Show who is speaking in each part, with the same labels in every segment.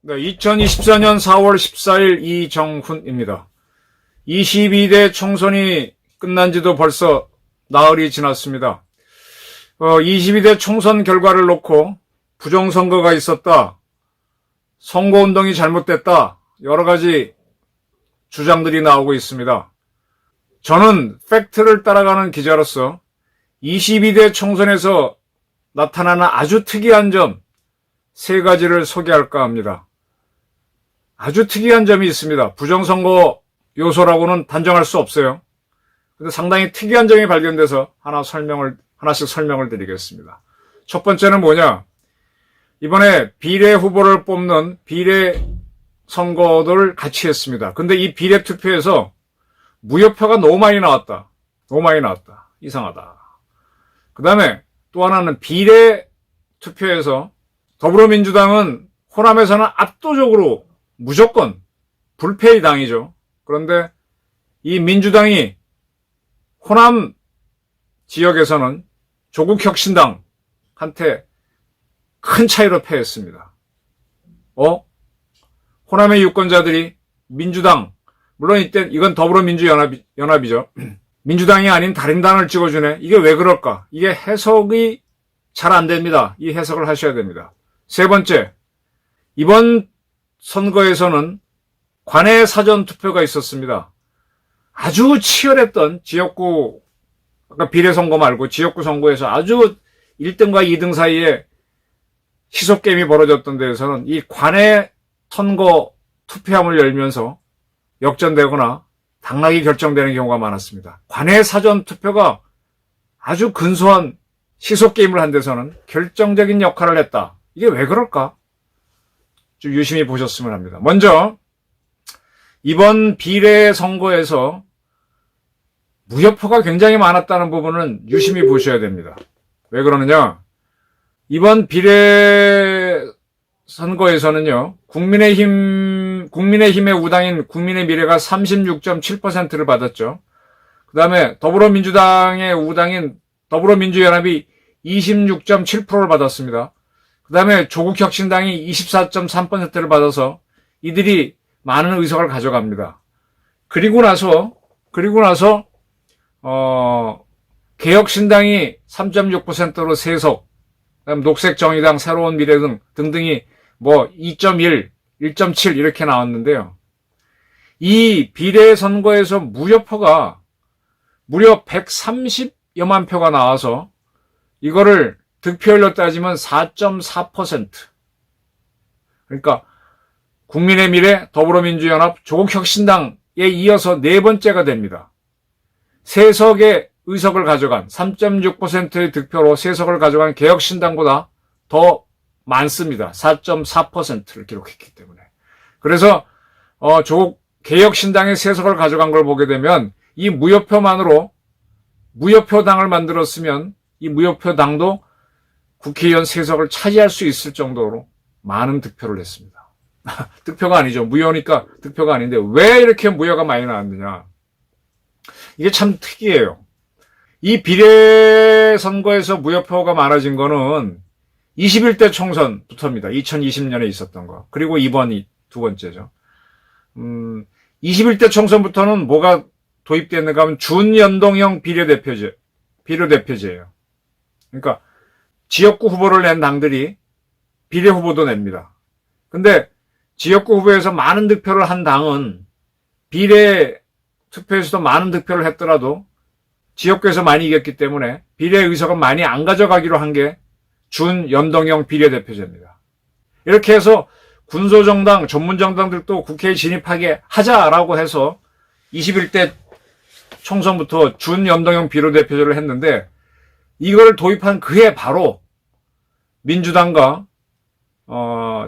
Speaker 1: 네, 2024년 4월 14일 이정훈입니다. 22대 총선이 끝난 지도 벌써 나흘이 지났습니다. 22대 총선 결과를 놓고 부정선거가 있었다, 선거운동이 잘못됐다, 여러 가지 주장들이 나오고 있습니다. 저는 팩트를 따라가는 기자로서 22대 총선에서 나타나는 아주 특이한 점 3가지를 소개할까 합니다. 아주 특이한 점이 있습니다. 부정선거 요소라고는 단정할 수 없어요. 근데 상당히 특이한 점이 발견돼서 하나씩 설명을 드리겠습니다. 첫 번째는 뭐냐? 이번에 비례 후보를 뽑는 비례 선거를 같이 했습니다. 근데 이 비례 투표에서 무효표가 너무 많이 나왔다. 이상하다. 그 다음에 또 하나는 비례 투표에서 더불어민주당은 호남에서는 압도적으로 무조건 불패의 당이죠. 그런데 이 민주당이 호남 지역에서는 조국혁신당한테 큰 차이로 패했습니다. 호남의 유권자들이 민주당, 물론 이건 더불어민주연합이죠. 민주당이 아닌 다른 당을 찍어주네. 이게 왜 그럴까? 이게 해석이 잘 안 됩니다. 이 해석을 하셔야 됩니다. 3번째, 이번 선거에서는 관내 사전투표가 있었습니다. 아주 치열했던 지역구, 아까 비례선거 말고 지역구 선거에서 아주 1등과 2등 사이에 시소게임이 벌어졌던 데에서는 이 관내 선거 투표함을 열면서 역전되거나 당락이 결정되는 경우가 많았습니다. 관내 사전투표가 아주 근소한 시소게임을 한 데서는 결정적인 역할을 했다. 이게 왜 그럴까? 좀 유심히 보셨으면 합니다. 먼저 이번 비례 선거에서 무효표가 굉장히 많았다는 부분은 유심히 보셔야 됩니다. 왜 그러느냐? 이번 비례 선거에서는요, 국민의힘의 우당인 국민의미래가 36.7%를 받았죠. 그 다음에 더불어민주당의 우당인 더불어민주연합이 26.7%를 받았습니다. 그 다음에 조국혁신당이 24.3%를 받아서 이들이 많은 의석을 가져갑니다. 그리고 나서 개혁신당이 3.6%로 3석, 그다음 녹색정의당, 새로운 미래 등등이 2.1, 1.7 이렇게 나왔는데요. 이 비례 선거에서 무효표가 무려 130여만 표가 나와서 이거를 득표율로 따지면 4.4%. 그러니까 국민의미래, 더불어민주연합, 조국혁신당에 이어서 4번째가 됩니다. 3석의 의석을 가져간 3.6%의 득표로 3석을 가져간 개혁신당보다 더 많습니다. 4.4%를 기록했기 때문에. 그래서 개혁신당의 3석을 가져간 걸 보게 되면 이 무효표만으로 무효표당을 만들었으면 이 무효표당도 국회의원 3석을 차지할 수 있을 정도로 많은 득표를 했습니다. 득표가 아니죠. 무효니까 득표가 아닌데 왜 이렇게 무효가 많이 나왔느냐. 이게 참 특이해요. 이 비례 선거에서 무효표가 많아진 거는 21대 총선부터입니다. 2020년에 있었던 거. 그리고 이번이 2번째죠. 21대 총선부터는 뭐가 도입됐는가 하면 준연동형 비례대표제예요. 그러니까 지역구 후보를 낸 당들이 비례 후보도 냅니다. 근데 지역구 후보에서 많은 득표를 한 당은 비례 투표에서도 많은 득표를 했더라도 지역구에서 많이 이겼기 때문에 비례 의석은 많이 안 가져가기로 한 게 준연동형 비례대표제입니다. 이렇게 해서 군소정당, 전문정당들도 국회에 진입하게 하자라고 해서 21대 총선부터 준연동형 비례대표제를 했는데 이걸 도입한 그해 바로 민주당과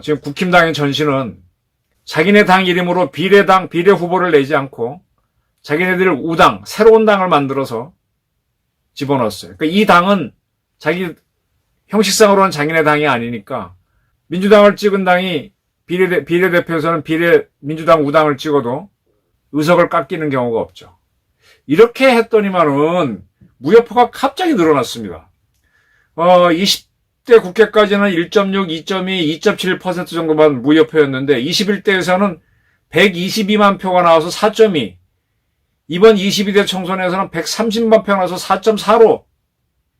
Speaker 1: 지금 국힘당의 전신은 자기네 당 이름으로 비례 후보를 내지 않고 자기네들 우당, 새로운 당을 만들어서 집어넣었어요. 그러니까 이 당은 형식상으로는 자기네 당이 아니니까 민주당을 찍은 당이 비례대표에서는 민주당 우당을 찍어도 의석을 깎이는 경우가 없죠. 이렇게 했더니만은 무효표가 갑자기 늘어났습니다. 20대 국회까지는 1.6, 2.2, 2.7% 정도만 무효표였는데 21대에서는 122만 표가 나와서 4.2, 이번 22대 총선에서는 130만 표가 나와서 4.4로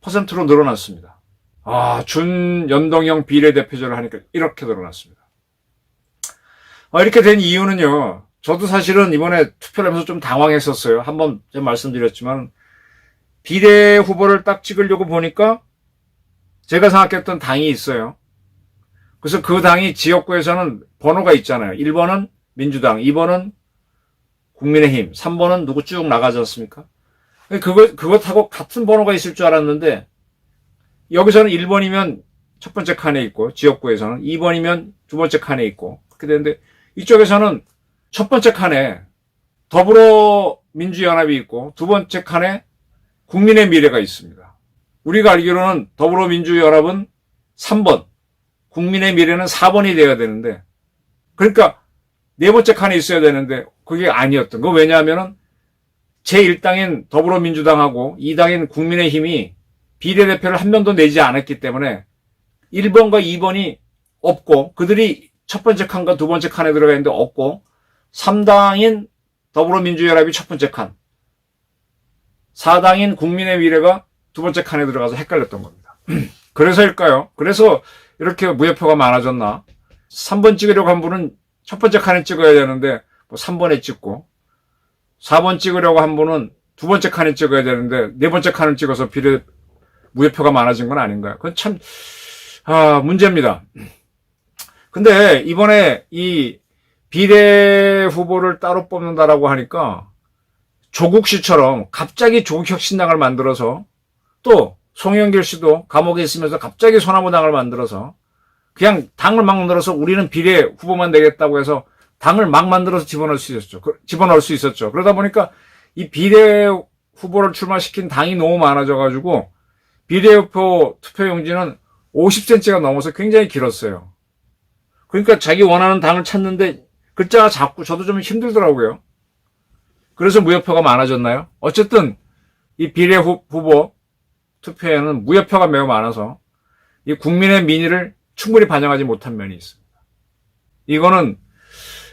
Speaker 1: %로 늘어났습니다. 준연동형 비례대표제를 하니까 이렇게 늘어났습니다. 이렇게 된 이유는요, 저도 사실은 이번에 투표를 하면서 좀 당황했었어요. 한번 제가 말씀드렸지만, 비례 후보를 딱 찍으려고 보니까 제가 생각했던 당이 있어요. 그래서 그 당이 지역구에서는 번호가 있잖아요. 1번은 민주당, 2번은 국민의힘, 3번은 누구 쭉 나가지 않습니까? 그것하고 같은 번호가 있을 줄 알았는데, 여기서는 1번이면 첫 번째 칸에 있고, 지역구에서는 2번이면 두 번째 칸에 있고, 그렇게 되는데, 이쪽에서는 첫 번째 칸에 더불어민주연합이 있고, 두 번째 칸에 국민의 미래가 있습니다. 우리가 알기로는 더불어민주연합은 3번, 국민의 미래는 4번이 돼야 되는데, 그러니까 네 번째 칸에 있어야 되는데, 그게 아니었던 거. 왜냐하면은, 제1당인 더불어민주당하고 2당인 국민의힘이 비례대표를 한 명도 내지 않았기 때문에 1번과 2번이 없고, 그들이 첫 번째 칸과 두 번째 칸에 들어가 있는데 없고, 3당인 더불어민주연합이 첫 번째 칸, 4당인 국민의 미래가 두 번째 칸에 들어가서 헷갈렸던 겁니다. 그래서일까요? 그래서 이렇게 무효표가 많아졌나? 3번 찍으려고 한 분은 첫 번째 칸에 찍어야 되는데 3번에 찍고, 4번 찍으려고 한 분은 두 번째 칸에 찍어야 되는데 네 번째 칸을 찍어서 무효표가 많아진 건 아닌가요? 그건 참 문제입니다. 근데 이번에 이 비례 후보를 따로 뽑는다라고 하니까 조국 씨처럼 갑자기 조국혁신당을 만들어서, 또 송영길 씨도 감옥에 있으면서 갑자기 소나무당을 만들어서 그냥 당을 막 만들어서 우리는 비례 후보만 내겠다고 해서 당을 막 만들어서 집어넣을 수 있었죠. 그러다 보니까 이 비례 후보를 출마시킨 당이 너무 많아져가지고 비례표 투표용지는 50cm가 넘어서 굉장히 길었어요. 그러니까 자기 원하는 당을 찾는데 글자가 작고 저도 좀 힘들더라고요. 그래서 무효표가 많아졌나요? 어쨌든 이 비례 후보 투표에는 무효표가 매우 많아서 이 국민의 민의를 충분히 반영하지 못한 면이 있습니다.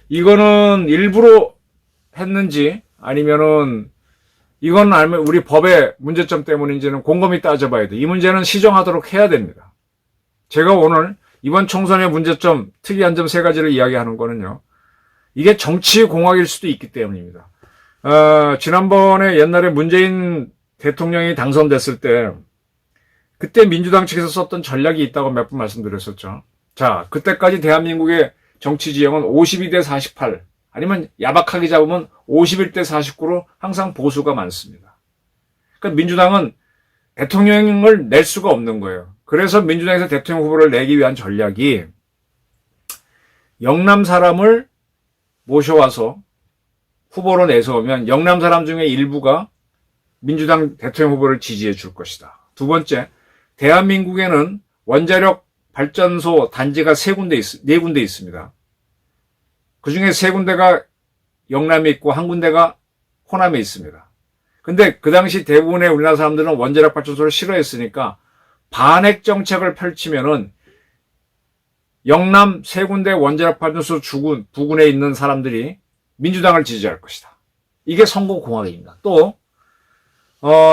Speaker 1: 이거는 일부러 했는지 아니면은 이건 알면 우리 법의 문제점 때문인지는 곰곰이 따져봐야 돼. 이 문제는 시정하도록 해야 됩니다. 제가 오늘 이번 총선의 문제점, 특이한 점 3가지를 이야기하는 거는요, 이게 정치 공학일 수도 있기 때문입니다. 지난번에 옛날에 문재인 대통령이 당선됐을 때, 그때 민주당 측에서 썼던 전략이 있다고 몇 번 말씀드렸었죠. 자, 그때까지 대한민국의 정치 지형은 52대 48, 아니면 야박하게 잡으면 51대 49로 항상 보수가 많습니다. 그러니까 민주당은 대통령을 낼 수가 없는 거예요. 그래서 민주당에서 대통령 후보를 내기 위한 전략이 영남 사람을 모셔와서 후보로 내세우면 영남 사람 중에 일부가 민주당 대통령 후보를 지지해 줄 것이다. 두 번째, 대한민국에는 원자력 발전소 단지가 4군데 있습니다. 그 중에 3군데가 영남에 있고 1군데가 호남에 있습니다. 근데 그 당시 대부분의 우리나라 사람들은 원자력 발전소를 싫어했으니까 반핵 정책을 펼치면은 영남 3군데 원자력 발전소 부근에 있는 사람들이 민주당을 지지할 것이다. 이게 선거공학입니다. 또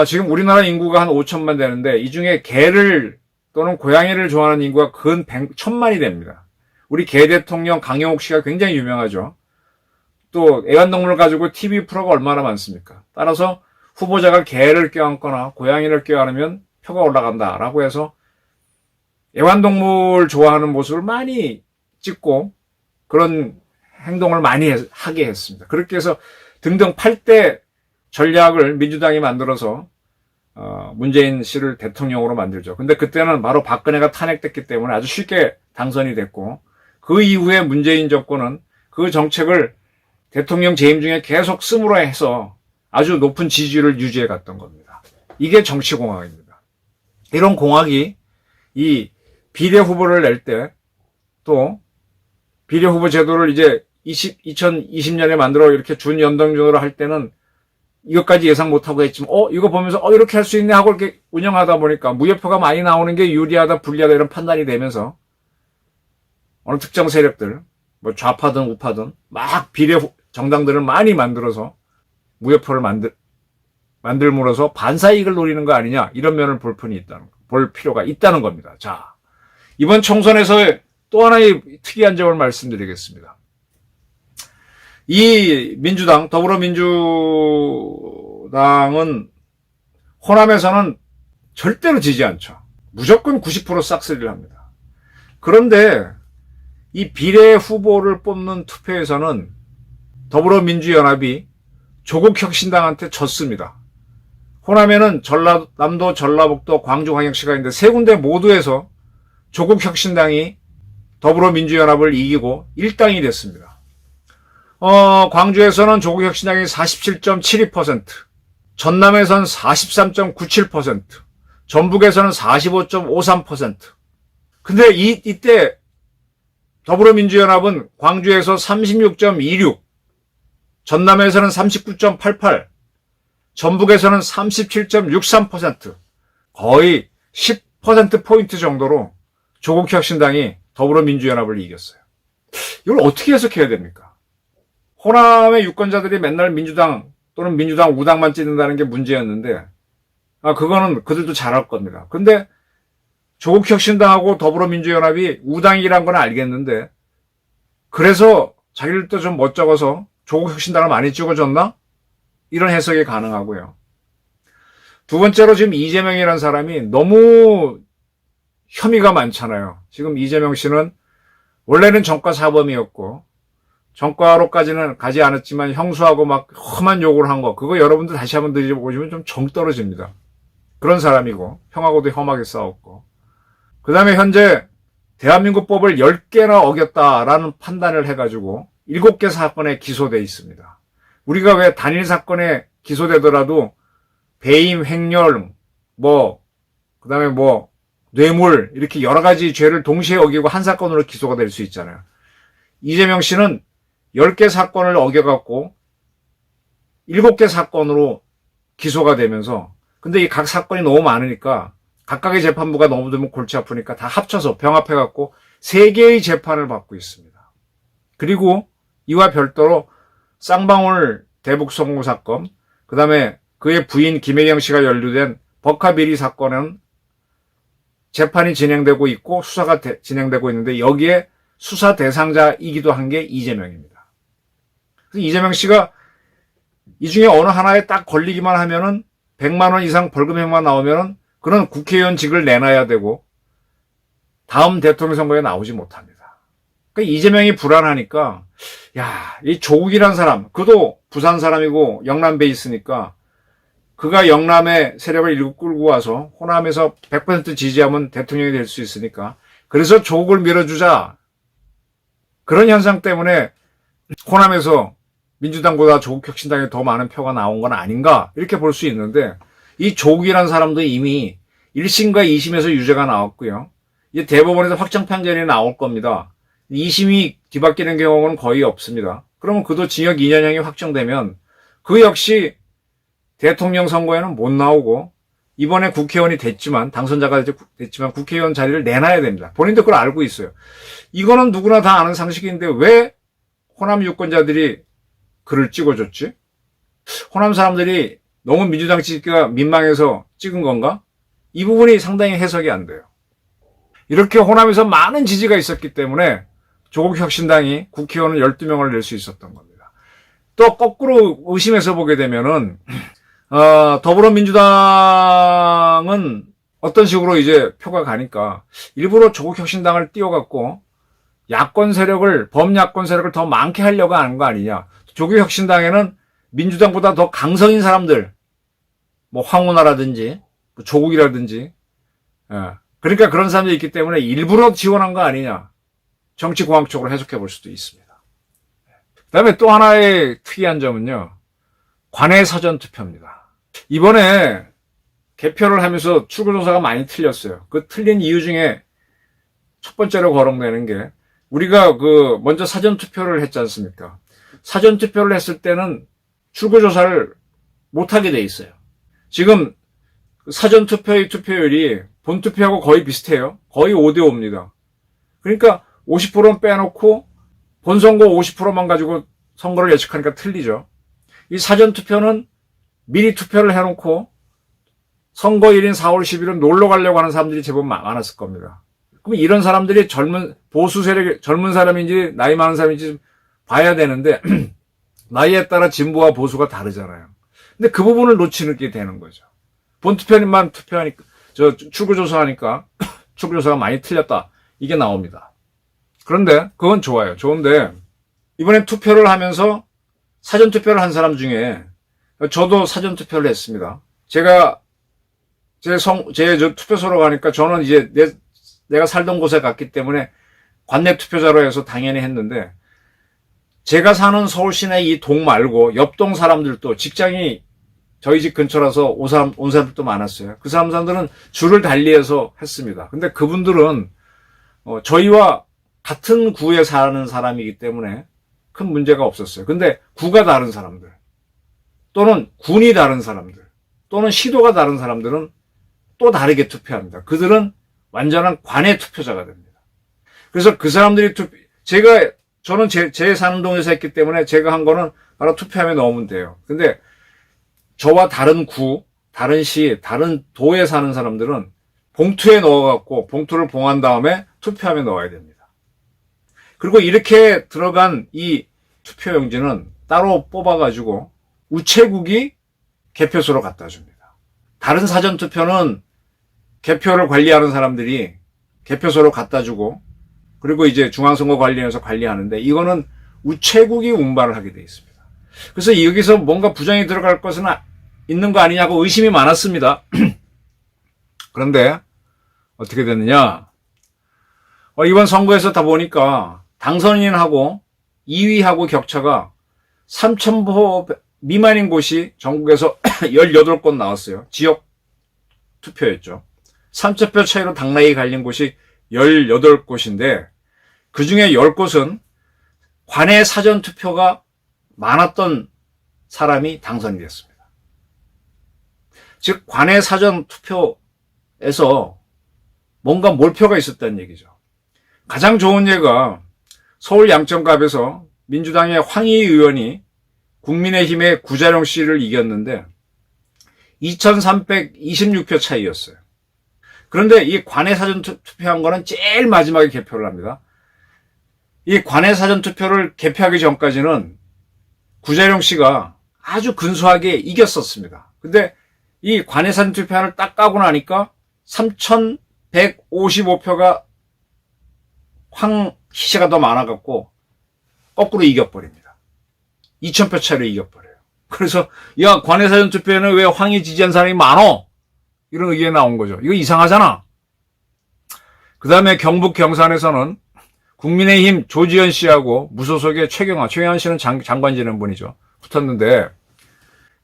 Speaker 1: 지금 우리나라 인구가 한 5천만 되는데 이 중에 개를 또는 고양이를 좋아하는 인구가 근 1,000만이 됩니다. 우리 개 대통령 강영욱 씨가 굉장히 유명하죠. 또 애완동물을 가지고 TV 프로가 얼마나 많습니까? 따라서 후보자가 개를 껴안거나 고양이를 껴안으면 표가 올라간다라고 해서 애완동물 좋아하는 모습을 많이 찍고 그런 행동을 많이 하게 했습니다. 그렇게 해서 등등 8대 전략을 민주당이 만들어서 문재인 씨를 대통령으로 만들죠. 근데 그때는 바로 박근혜가 탄핵됐기 때문에 아주 쉽게 당선이 됐고, 그 이후에 문재인 정권은 그 정책을 대통령 재임 중에 계속 씀으로 해서 아주 높은 지지율을 유지해 갔던 겁니다. 이게 정치공학입니다. 이런 공학이 이 비례 후보를 낼 때, 또 비례 후보 제도를 이제 2020년에 만들어 이렇게 준연동형으로 할 때는 이것까지 예상 못하고 했지만, 이거 보면서, 이렇게 할 수 있네 하고 이렇게 운영하다 보니까 무효표가 많이 나오는 게 유리하다, 불리하다 이런 판단이 되면서 어느 특정 세력들, 뭐 좌파든 우파든 막 비례 정당들을 많이 만들어서 무효표를 만들므로써 반사이익을 노리는 거 아니냐, 이런 면을 볼 필요가 있다는 겁니다. 자, 이번 총선에서의 또 하나의 특이한 점을 말씀드리겠습니다. 이 민주당, 더불어민주당은 호남에서는 절대로 지지 않죠. 무조건 90% 싹쓸이를 합니다. 그런데 이 비례 후보를 뽑는 투표에서는 더불어민주연합이 조국혁신당한테 졌습니다. 호남에는 전라남도, 전라북도, 광주광역시가 있는데 세 군데 모두에서 조국혁신당이 더불어민주연합을 이기고 1당이 됐습니다. 광주에서는 조국혁신당이 47.72%, 전남에서는 43.97%, 전북에서는 45.53%. 근데 이때 더불어민주연합은 광주에서 36.26, 전남에서는 39.88, 전북에서는 37.63%, 거의 10%포인트 정도로 조국혁신당이 더불어민주연합을 이겼어요. 이걸 어떻게 해석해야 됩니까? 호남의 유권자들이 맨날 민주당 또는 민주당 우당만 찍는다는 게 문제였는데, 그거는 그들도 잘할 겁니다. 근데 조국혁신당하고 더불어민주연합이 우당이란 건 알겠는데, 그래서 자기들도 좀 멋쩍어서 조국혁신당을 많이 찍어줬나? 이런 해석이 가능하고요. 두 번째로 지금 이재명이라는 사람이 너무 혐의가 많잖아요. 지금 이재명 씨는 원래는 전과 사범이었고, 전과로까지는 가지 않았지만 형수하고 막 험한 욕을 한 거, 그거 여러분들 다시 한번 들어보시면 좀 정 떨어집니다. 그런 사람이고, 형하고도 험하게 싸웠고, 그 다음에 현재 대한민국법을 10개나 어겼다라는 판단을 해가지고 7개 사건에 기소돼 있습니다. 우리가 왜 단일 사건에 기소되더라도 배임, 횡령, 그 다음에 뇌물, 이렇게 여러 가지 죄를 동시에 어기고 한 사건으로 기소가 될 수 있잖아요. 이재명 씨는 10개 사건을 어겨갖고 7개 사건으로 기소가 되면서, 근데 이 각 사건이 너무 많으니까 각각의 재판부가 너무 들면 골치 아프니까 다 합쳐서 병합해갖고 3개의 재판을 받고 있습니다. 그리고 이와 별도로 쌍방울 대북 성공 사건, 그 다음에 그의 부인 김혜경 씨가 연루된 버카비리 사건은 재판이 진행되고 있고 수사가 진행되고 있는데, 여기에 수사 대상자이기도 한 게 이재명입니다. 그래서 이재명 씨가 이 중에 어느 하나에 딱 걸리기만 하면은 100만 원 이상 벌금형만 나오면은 그런 국회의원직을 내놔야 되고 다음 대통령 선거에 나오지 못합니다. 그러니까 이재명이 불안하니까, 이 조국이란 사람, 그도 부산 사람이고 영남 베이스니까 그가 영남의 세력을 일구 끌고 와서 호남에서 100% 지지하면 대통령이 될 수 있으니까, 그래서 조국을 밀어주자. 그런 현상 때문에 호남에서 민주당보다 조국혁신당에 더 많은 표가 나온 건 아닌가, 이렇게 볼 수 있는데, 이 조국이라는 사람도 이미 1심과 2심에서 유죄가 나왔고요. 이제 대법원에서 확정 판결이 나올 겁니다. 2심이 뒤바뀌는 경우는 거의 없습니다. 그러면 그도 징역 2년형이 확정되면 그 역시 대통령 선거에는 못 나오고, 이번에 국회의원이 됐지만, 당선자가 됐지만 국회의원 자리를 내놔야 됩니다. 본인도 그걸 알고 있어요. 이거는 누구나 다 아는 상식인데 왜 호남 유권자들이 그를 찍어줬지? 호남 사람들이 너무 민주당 찍기가 민망해서 찍은 건가? 이 부분이 상당히 해석이 안 돼요. 이렇게 호남에서 많은 지지가 있었기 때문에 조국혁신당이 국회의원을 12명을 낼 수 있었던 겁니다. 또 거꾸로 의심해서 보게 되면은, 더불어민주당은 어떤 식으로 이제 표가 가니까 일부러 조국혁신당을 띄워갖고 야권 세력을, 범야권 세력을 더 많게 하려고 하는 거 아니냐. 조국혁신당에는 민주당보다 더 강성인 사람들, 황운하라든지 조국이라든지, 그러니까 그런 사람들이 있기 때문에 일부러 지원한 거 아니냐. 정치공학적으로 해석해 볼 수도 있습니다. 그 다음에 또 하나의 특이한 점은요, 관외 사전투표입니다. 이번에 개표를 하면서 출구조사가 많이 틀렸어요. 그 틀린 이유 중에 첫 번째로 거론되는 게 우리가 먼저 사전투표를 했지 않습니까? 사전투표를 했을 때는 출구조사를 못하게 돼 있어요. 지금 사전투표의 투표율이 본투표하고 거의 비슷해요. 거의 5대5입니다. 그러니까 50%는 빼놓고 본선거 50%만 가지고 선거를 예측하니까 틀리죠. 이 사전투표는 미리 투표를 해놓고 선거일인 4월 10일은 놀러 가려고 하는 사람들이 제법 많았을 겁니다. 그럼 이런 사람들이 보수 세력, 젊은 사람인지 나이 많은 사람인지 봐야 되는데 나이에 따라 진보와 보수가 다르잖아요. 근데 그 부분을 놓치게 되는 거죠. 본투표만 투표하니까, 출구조사하니까 출구조사가 많이 틀렸다. 이게 나옵니다. 그런데 그건 좋아요. 좋은데 이번에 투표를 하면서 사전투표를 한 사람 중에 저도 사전투표를 했습니다. 제가 제 투표소로 가니까 저는 이제 내가 살던 곳에 갔기 때문에 관내 투표자로 해서 당연히 했는데 제가 사는 서울 시내 이 동 말고 옆동 사람들도 직장이 저희 집 근처라서 온 사람들도 많았어요. 그 사람들은 줄을 달리해서 했습니다. 근데 그분들은 저희와 같은 구에 사는 사람이기 때문에 큰 문제가 없었어요. 근데 구가 다른 사람들 또는 군이 다른 사람들 또는 시도가 다른 사람들은 또 다르게 투표합니다. 그들은 완전한 관내 투표자가 됩니다. 그래서 그 사람들이 저는 제 사는 동에서 했기 때문에 제가 한 거는 바로 투표함에 넣으면 돼요. 근데 저와 다른 구, 다른 시, 다른 도에 사는 사람들은 봉투에 넣어갖고 봉투를 봉한 다음에 투표함에 넣어야 됩니다. 그리고 이렇게 들어간 이 투표용지는 따로 뽑아가지고 우체국이 개표소로 갖다 줍니다. 다른 사전투표는 개표를 관리하는 사람들이 개표소로 갖다 주고 그리고 이제 중앙선거관리위원회에서 관리하는데 이거는 우체국이 운반을 하게 돼 있습니다. 그래서 여기서 뭔가 부정이 들어갈 것은 있는 거 아니냐고 의심이 많았습니다. 그런데 어떻게 됐느냐? 이번 선거에서 다 보니까 당선인하고 2위하고 격차가 3,000표 미만인 곳이 전국에서 18곳 나왔어요. 지역 투표였죠. 3,000표 차이로 당락이 갈린 곳이 18곳인데 그 중에 10곳은 관내 사전투표가 많았던 사람이 당선이 됐습니다. 즉 관내 사전투표에서 뭔가 몰표가 있었다는 얘기죠. 가장 좋은 예가 서울 양천갑에서 민주당의 황희 의원이 국민의힘의 구자룡 씨를 이겼는데 2,326표 차이였어요. 그런데 이 관내 사전투표한 거는 제일 마지막에 개표를 합니다. 이 관내 사전투표를 개표하기 전까지는 구자룡 씨가 아주 근소하게 이겼었습니다. 근데 이 관내 사전투표를 딱 까고 나니까 3,155표가 황희 씨가 더 많아갖고 거꾸로 이겨버립니다. 2,000표 차이로 이겨버려요. 그래서 야 관내 사전투표에는 왜 황희 지지한 사람이 많어? 이런 의견이 나온 거죠. 이거 이상하잖아. 그 다음에 경북 경산에서는 국민의힘 조지현 씨하고 무소속의 최경환 씨는 장관 지낸 분이죠. 붙었는데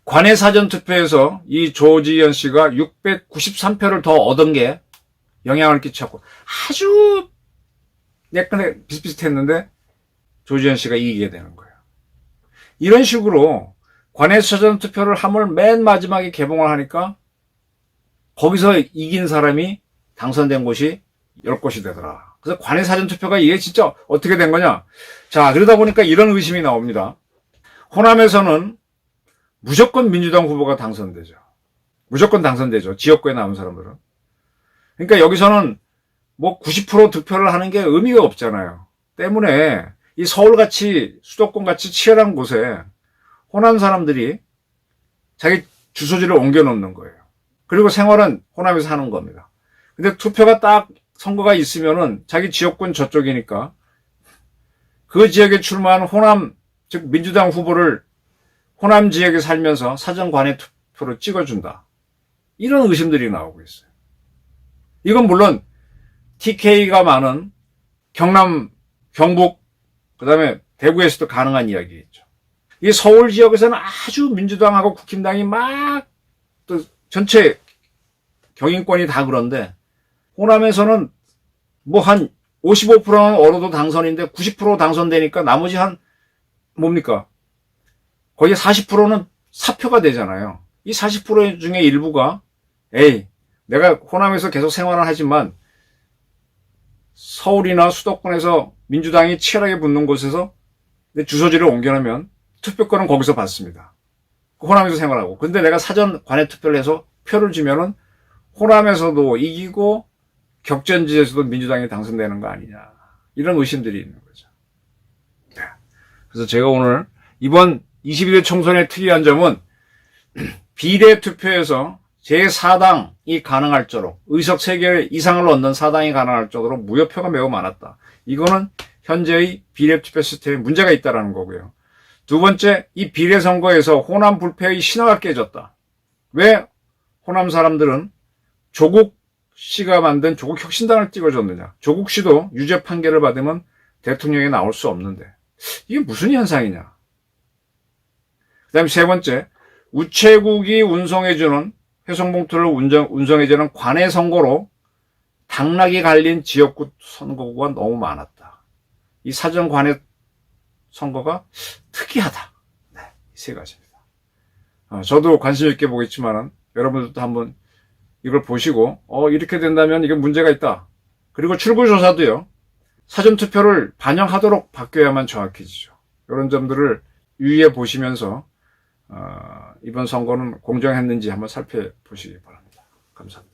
Speaker 1: 관내 사전투표에서 이 조지현 씨가 693표를 더 얻은 게 영향을 끼쳤고 아주 약간 비슷비슷했는데 조지현 씨가 이기게 되는 거예요. 이런 식으로 관내 사전투표를 함을 맨 마지막에 개봉을 하니까 거기서 이긴 사람이 당선된 곳이 10곳이 되더라. 그래서 관내 사전투표가 이게 진짜 어떻게 된 거냐. 자, 그러다 보니까 이런 의심이 나옵니다. 호남에서는 무조건 민주당 후보가 당선되죠. 무조건 당선되죠. 지역구에 나온 사람들은. 그러니까 여기서는 뭐 90% 득표를 하는 게 의미가 없잖아요. 때문에 이 서울같이 수도권같이 치열한 곳에 호남 사람들이 자기 주소지를 옮겨 놓는 거예요. 그리고 생활은 호남에서 하는 겁니다. 근데 투표가 딱 선거가 있으면은 자기 지역군 저쪽이니까 그 지역에 출마한 호남, 즉 민주당 후보를 호남 지역에 살면서 사전 관내 투표로 찍어준다. 이런 의심들이 나오고 있어요. 이건 물론 TK가 많은 경남, 경북, 그 다음에 대구에서도 가능한 이야기겠죠. 이 서울 지역에서는 아주 민주당하고 국힘당이 막 또 전체 경인권이 다 그런데 호남에서는 뭐 한 55%는 얻어도 당선인데 90% 당선되니까 나머지 한 뭡니까? 거의 40%는 사표가 되잖아요. 이 40% 중에 일부가 에이, 내가 호남에서 계속 생활을 하지만 서울이나 수도권에서 민주당이 치열하게 붙는 곳에서 내 주소지를 옮겨놓으면 투표권은 거기서 받습니다. 호남에서 생활하고. 근데 내가 사전 관외 투표를 해서 표를 주면은 호남에서도 이기고 격전지에서도 민주당이 당선되는 거 아니냐. 이런 의심들이 있는 거죠. 그래서 제가 오늘 이번 22대 총선의 특이한 점은 비례 투표에서 제4당이 가능할 정도로 의석 3개 이상을 얻는 4당이 가능할 정도로 무효표가 매우 많았다. 이거는 현재의 비례 투표 시스템에 문제가 있다는 거고요. 두 번째, 이 비례 선거에서 호남 불패의 신화가 깨졌다. 왜 호남 사람들은 조국 씨가 만든 조국 혁신당을 찍어줬느냐. 조국 씨도 유죄 판결을 받으면 대통령에 나올 수 없는데 이게 무슨 현상이냐. 그 다음에 세 번째, 우체국이 운송해주는 회송봉투를 운송해주는 관내 선거로 당락이 갈린 지역구 선거구가 너무 많았다. 이 사전 관내 선거가 특이하다. 네, 이 세 가지입니다. 저도 관심 있게 보겠지만은 여러분들도 한번 이걸 보시고 이렇게 된다면 이게 문제가 있다. 그리고 출구조사도요. 사전투표를 반영하도록 바뀌어야만 정확해지죠. 이런 점들을 유의해 보시면서 이번 선거는 공정했는지 한번 살펴보시기 바랍니다. 감사합니다.